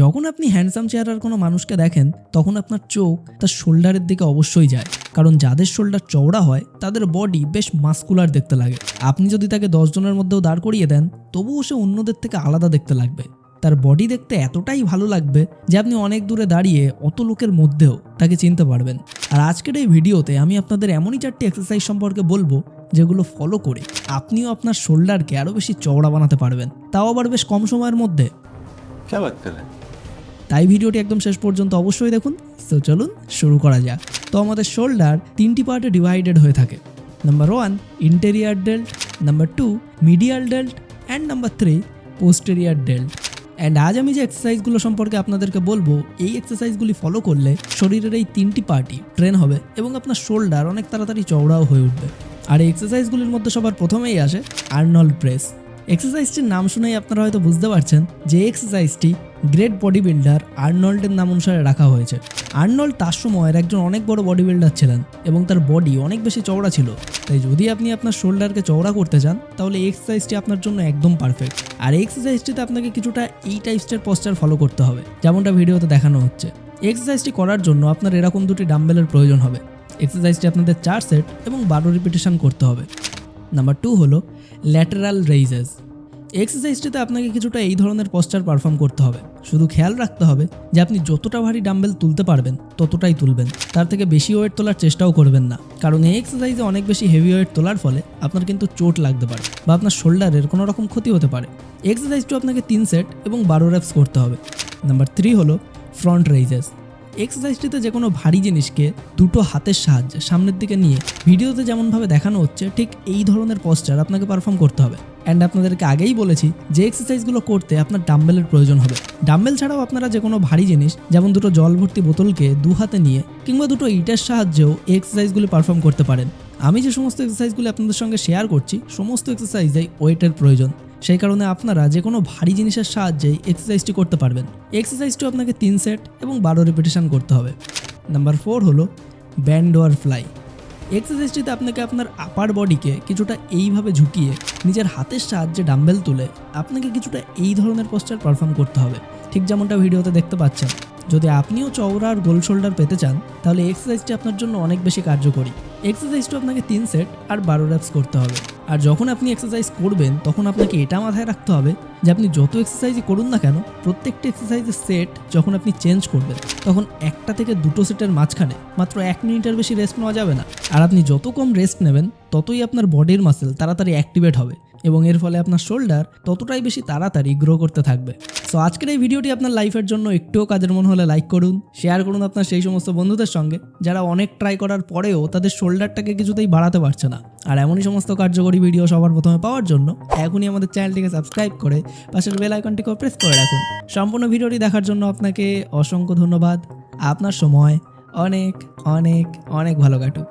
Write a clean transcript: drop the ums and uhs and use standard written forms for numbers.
যখন আপনি হ্যান্ডসাম চেহারার কোনো মানুষকে দেখেন তখন আপনার চোখ তার শোল্ডারের দিকে অবশ্যই যায়, কারণ যাদের শোল্ডার চওড়া হয় তাদের বডি বেশ মাস্কুলার দেখতে লাগে। আপনি যদি তাকে 10 জনের মধ্যেও দাঁড় করিয়ে দেন তবুও সে অন্যদের থেকে আলাদা দেখতে লাগবে। তার বডি দেখতে এতটাই ভালো লাগবে যে আপনি অনেক দূরে দাঁড়িয়ে অত লোকের মধ্যেও তাকে চিনতে পারবেন। আর আজকের এই ভিডিওতে আমি আপনাদের এমনই 4টি এক্সারসাইজ সম্পর্কে বলবো যেগুলো ফলো করে আপনিও আপনার শোল্ডারকে আরও বেশি চওড়া বানাতে পারবেন, তাও আবার বেশ কম সময়ের মধ্যে। তাই ভিডিওটি একদম শেষ পর্যন্ত অবশ্যই দেখুন। তো চলুন শুরু করা যাক। তো আমাদের শোল্ডার 3টি পার্টে ডিভাইডেড হয়ে থাকে। Number 1 interior ডেল্ট, number 2 medial ডেল্ট and number 3 posterior ডেল্ট। And আজ আমি যে এক্সারসাইজগুলো সম্পর্কে আপনাদেরকে বলবো, এই এক্সারসাইজগুলি ফলো করলে শরীরের এই 3টি পার্টই ট্রেন হবে এবং আপনার শোল্ডার অনেক তাড়াতাড়ি চওড়াও হয়ে উঠবে। আর এই এক্সারসাইজগুলির মধ্যে সবার প্রথমেই আসে আর্নল্ড প্রেস। এক্সারসাইজটির নাম শুনেই আপনারা হয়তো বুঝতে পারছেন যে এক্সারসাইজটি গ্রেট বডি বিল্ডার আর্নল্ডের নাম অনুসারে রাখা হয়েছে। আর্নল্ড তার সময়ের একজন অনেক বড় বডি বিল্ডার ছিলেন এবং তার বডি অনেক বেশি চওড়া ছিল। তাই যদি আপনি আপনার শোল্ডারকে চওড়া করতে চান তাহলে এই এক্সারসাইজটি আপনার জন্য একদম পারফেক্ট। আর এই এক্সারসাইজটিতে আপনাকে কিছুটা এই টাইপসের পশ্চার ফলো করতে হবে, যেমনটা ভিডিওতে দেখানো হচ্ছে। এক্সারসাইজটি করার জন্য আপনার এরকম 2টি ডাম্বেলের প্রয়োজন হবে। এক্সারসাইজটি আপনাদের 4 সেট এবং 12 রিপিটেশন করতে হবে। নাম্বার 2 হলো ল্যাটেরাল রেইজেস। এক্সারসাইজটিতে আপনাকে কিছুটা এই ধরনের পশ্চার পারফর্ম করতে হবে। শুধু খেয়াল রাখতে হবে যে আপনি যতটা ভারী ডাম্বেল তুলতে পারবেন ততটাই তুলবেন, তার থেকে বেশি ওয়েট তোলার চেষ্টাও করবেন না, কারণ এই এক্সারসাইজে অনেক বেশি হেভি ওয়েট তোলার ফলে আপনার কিন্তু চোট লাগতে পারে বা আপনার শোল্ডারের কোনো রকম ক্ষতি হতে পারে। এক্সারসাইজটি আপনাকে 3 সেট এবং 12 রেপস করতে হবে। নাম্বার 3 হলো ফ্রন্ট রেইজেস। এক্সারসাইজটিতে যে কোনো ভারী জিনিসকে দুটো হাতের সাহায্যে সামনের দিকে নিয়ে ভিডিওতে যেমনভাবে দেখানো হচ্ছে ঠিক এই ধরনের পশ্চার আপনাকে পারফর্ম করতে হবে। অ্যান্ড আপনাদেরকে আগেই বলেছি যে এক্সারসাইজগুলো করতে আপনার ডাম্বেলের প্রয়োজন হবে। ডাম্বেল ছাড়াও আপনারা যে কোনো ভারী জিনিস যেমন দুটো জল ভর্তি বোতলকে 2 হাতে নিয়ে কিংবা দুটো ইটের সাহায্যেও এই এক্সারসাইজগুলি পারফর্ম করতে পারেন। আমি যে সমস্ত এক্সারসাইজগুলি আপনাদের সঙ্গে শেয়ার করছি সমস্ত এক্সারসাইজেই ওয়েটের প্রয়োজন, সেই কারণে আপনারা যে কোনো ভারী জিনিসের সাহায্যেই এক্সারসাইজটি করতে পারবেন। এক্সারসাইজটি আপনাকে 3 সেট এবং 12 রিপিটেশন করতে হবে। নাম্বার 4 হলো ব্যান্ড ওয়ার ফ্লাই। এক্সারসাইজটিতে আপনাকে আপনার আপার বডিকে কিছুটা এইভাবে ঝুঁকিয়ে নিজের হাতের সাহায্যে ডাম্বেল তুলে আপনাকে কিছুটা এই ধরনের পশ্চার পারফর্ম করতে হবে, ঠিক যেমনটা ভিডিওতে দেখতে পাচ্ছেন। যদি আপনিও চওড়া আর গোল শোল্ডার পেতে চান তাহলে এক্সারসাইজটি আপনার জন্য অনেক বেশি কার্যকরী। এক্সারসাইজটি আপনাকে 3 সেট আর 12 রেপস করতে হবে। আর যখন আপনি এক্সারসাইজ করবেন তখন আপনাকে এটা মাথায় রাখতে হবে যে আপনি যত এক্সারসাইজই করুন না কেন প্রত্যেকটা এক্সারসাইজের সেট যখন আপনি চেঞ্জ করবেন তখন 1টা থেকে 2টো সেটের মাঝখানে মাত্র 1 মিনিটের বেশি রেস্ট নেওয়া যাবে না। আর আপনি যত কম রেস্ট নেবেন ততই আপনার বডির মাসেল তাড়াতাড়ি অ্যাক্টিভেট হবে এবং এর ফলে আপনার শোল্ডার ততটাই বেশি তাড়াতাড়ি গ্রো করতে থাকবে। সো আজকের এই ভিডিওটি আপনার লাইফের জন্য একটুও কাজের মনে হলে লাইক করুন, শেয়ার করুন আপনার সেই সমস্ত বন্ধুদের সঙ্গে যারা অনেক ট্রাই করার পরেও তাদের শোল্ডারটাকে কিছুতেই বাড়াতে পারছে না। আর এমনই সমস্ত কার্যকরী ভিডিও সবার প্রথমে পাওয়ার জন্য এখনই আমাদের চ্যানেলটিকে সাবস্ক্রাইব করে পাশের বেল আইকনটিকে প্রেস করে রাখুন। সম্পূর্ণ ভিডিওটি দেখার জন্য আপনাকে অসংখ্য ধন্যবাদ। আপনার সময় অনেক অনেক অনেক ভালো কাটুক।